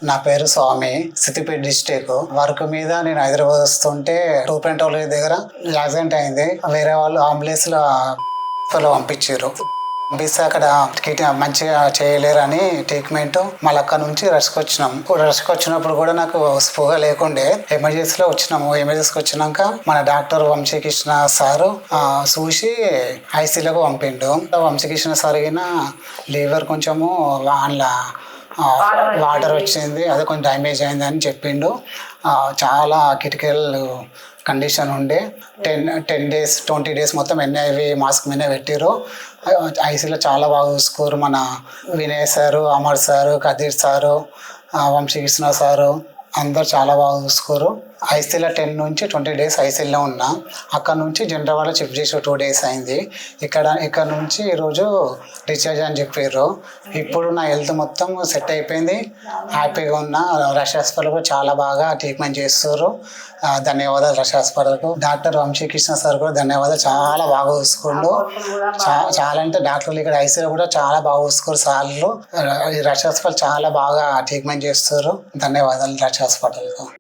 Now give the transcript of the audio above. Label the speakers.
Speaker 1: నా పేరు స్వామి, Siddipet district. Work మీద నేను హైదరాబాద్ వస్తుంటే టూపెన్ టోల్ దగ్గర యాక్సిడెంట్ అయింది. వేరే వాళ్ళు అంబులెన్స్ లో పంపించారు. పంపిస్తే అక్కడ మంచిగా చేయలేరని ట్రీట్మెంట్. మళ్ళీ అక్కడ నుంచి రష్కి వచ్చినాం. రష్కి వచ్చినప్పుడు కూడా నాకు స్పృహ లేకుండే ఎమర్జెన్సీలో వచ్చినాము. ఎమర్జెన్సీకి వచ్చినాక మన డాక్టర్ వంశీకృష్ణ సారు చూసి ఐసీలోకి పంపిండు. వంశీకృష్ణ సార్ లివర్ కొంచెము అందులో వాటర్ వచ్చింది, అదే కొంచెం డ్యామేజ్ అయింది అని చెప్పిండు. చాలా క్రిటికల్ కండిషన్ ఉండే 10 days 20 days మొత్తం ఎన్ఐవి మాస్క్ మీద పెట్టారు. ఐసీలో చాలా బాగా చూసుకోరు. మన Vinay sir, Amar sir, Kadir sir, Vamsikrishna sir అందరు చాలా బాగా చూసుకోరు. ఐసీలో 10 నుంచి 20 days ఐసీలో ఉన్నా. అక్కడ నుంచి జనరల్ వాళ్ళు షిఫ్ట్ చేసి 2 days అయింది. ఇక్కడ నుంచి ఈరోజు డిశ్చార్జ్ అని చెప్పారు. ఇప్పుడు నా హెల్త్ మొత్తం సెట్ అయిపోయింది, హ్యాపీగా ఉన్నా. రష్ హాస్పిటల్ కూడా చాలా బాగా ట్రీట్మెంట్ చేస్తారు. ధన్యవాదాలు రష్ హాస్పిటల్కు. డాక్టర్ వంశీకృష్ణ సార్ కూడా ధన్యవాదాలు, చాలా బాగా చూసుకోండు. చాలా అంటే డాక్టర్లు ఇక్కడ ఐసీలో కూడా చాలా బాగా చూసుకోరు సార్లు. రష్ హాస్పిటల్ చాలా బాగా ట్రీట్మెంట్ చేస్తారు. ధన్యవాదాలు రష్ హాస్పిటల్కు.